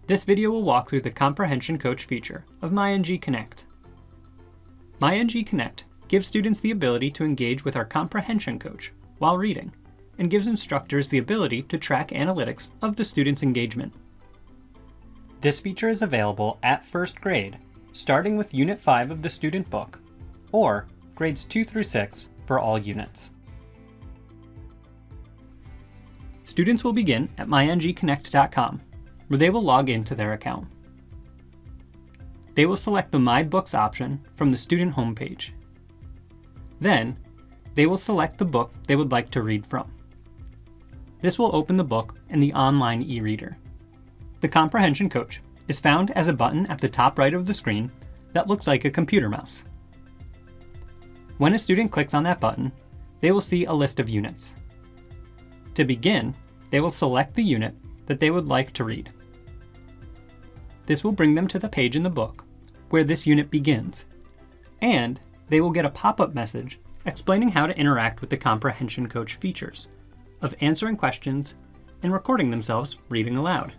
This video will walk through the Comprehension Coach feature of myNGConnect. myNGConnect gives students the ability to engage with our Comprehension Coach while reading, and gives instructors the ability to track analytics of the student's engagement. This feature is available at first grade, starting with Unit 5 of the student book, or grades 2 through 6 for all units. Students will begin at myNGConnect.com, where they will log into their account. They will select the My Books option from the student homepage. Then, they will select the book they would like to read from. This will open the book in the online e-reader. The Comprehension Coach is found as a button at the top right of the screen that looks like a computer mouse. When a student clicks on that button, they will see a list of units. To begin, they will select the unit that they would like to read. This will bring them to the page in the book where this unit begins, and they will get a pop-up message explaining how to interact with the Comprehension Coach features of answering questions and recording themselves reading aloud.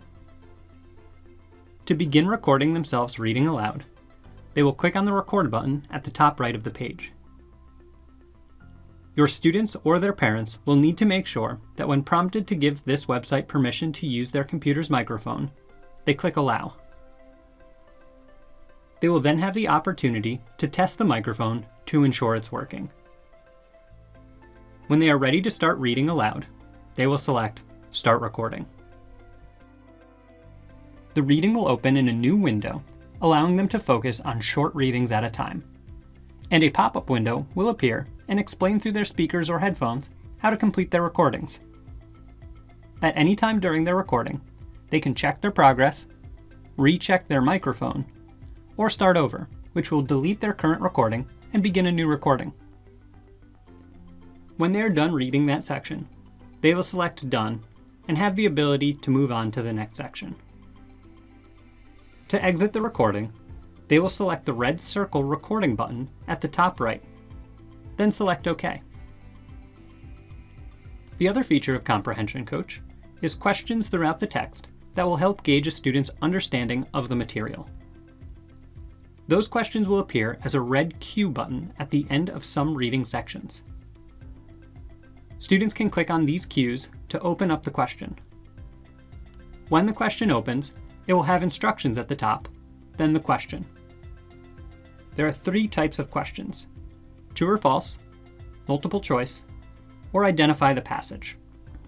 To begin recording themselves reading aloud, they will click on the record button at the top right of the page. Your students or their parents will need to make sure that when prompted to give this website permission to use their computer's microphone, they click Allow. They will then have the opportunity to test the microphone to ensure it's working. When they are ready to start reading aloud, they will select Start Recording. The reading will open in a new window, allowing them to focus on short readings at a time. And a pop-up window will appear and explain through their speakers or headphones how to complete their recordings. At any time during their recording, they can check their progress, recheck their microphone, or start over, which will delete their current recording and begin a new recording. When they are done reading that section, they will select Done and have the ability to move on to the next section. To exit the recording, they will select the red circle recording button at the top right, then select OK. The other feature of Comprehension Coach is questions throughout the text that will help gauge a student's understanding of the material. Those questions will appear as a red Q button at the end of some reading sections. Students can click on these cues to open up the question. When the question opens, it will have instructions at the top, then the question. There are 3 types of questions: true or false, multiple choice, or identify the passage,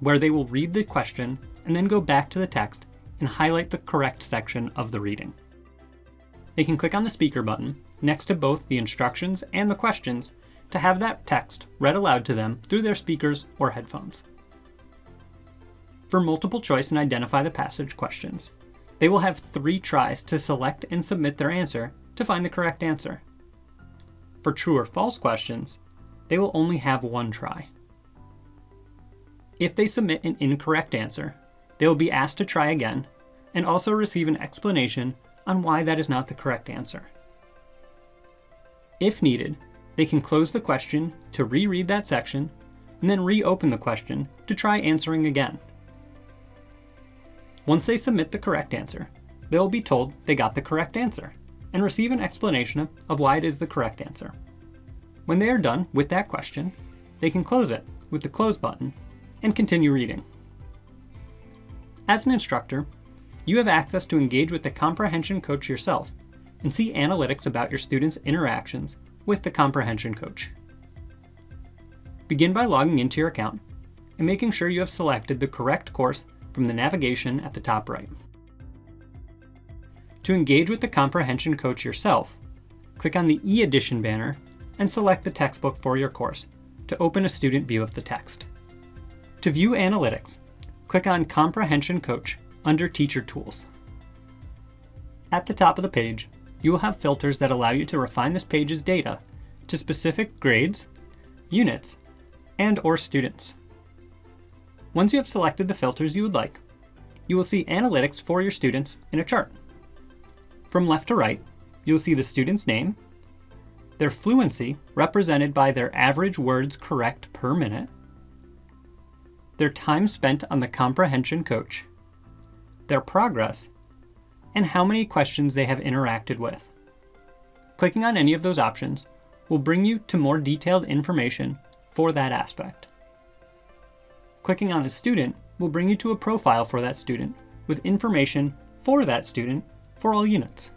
where they will read the question and then go back to the text and highlight the correct section of the reading. They can click on the speaker button next to both the instructions and the questions to have that text read aloud to them through their speakers or headphones. For multiple choice and identify the passage questions, they will have 3 tries to select and submit their answer to find the correct answer. For true or false questions, they will only have 1 try. If they submit an incorrect answer, they will be asked to try again and also receive an explanation on why that is not the correct answer. If needed, they can close the question to reread that section and then reopen the question to try answering again. Once they submit the correct answer, they will be told they got the correct answer and receive an explanation of why it is the correct answer. When they are done with that question, they can close it with the Close button and continue reading. As an instructor, you have access to engage with the Comprehension Coach yourself and see analytics about your students' interactions with the Comprehension Coach. Begin by logging into your account and making sure you have selected the correct course from the navigation at the top right. To engage with the Comprehension Coach yourself, click on the e-edition banner and select the textbook for your course to open a student view of the text. To view analytics, click on Comprehension Coach under Teacher Tools. At the top of the page, you will have filters that allow you to refine this page's data to specific grades, units, and/or students. Once you have selected the filters you would like, you will see analytics for your students in a chart. From left to right, you will see the student's name, their fluency represented by their average words correct per minute, their time spent on the Comprehension Coach, their progress, and how many questions they have interacted with. Clicking on any of those options will bring you to more detailed information for that aspect. Clicking on a student will bring you to a profile for that student with information for that student for all units.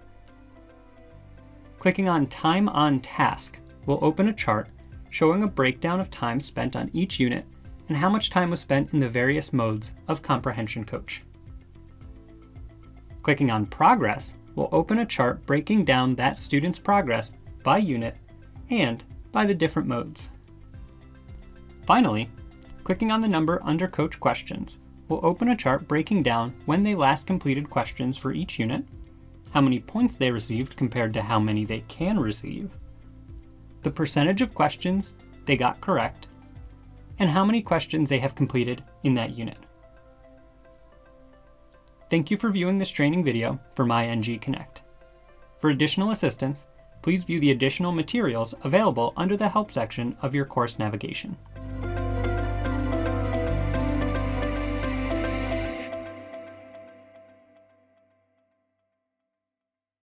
Clicking on Time on Task will open a chart showing a breakdown of time spent on each unit and how much time was spent in the various modes of Comprehension Coach. Clicking on Progress will open a chart breaking down that student's progress by unit and by the different modes. Finally, clicking on the number under Coach Questions will open a chart breaking down when they last completed questions for each unit, how many points they received compared to how many they can receive, the percentage of questions they got correct, and how many questions they have completed in that unit. Thank you for viewing this training video for myNGConnect. For additional assistance, please view the additional materials available under the Help section of your course navigation.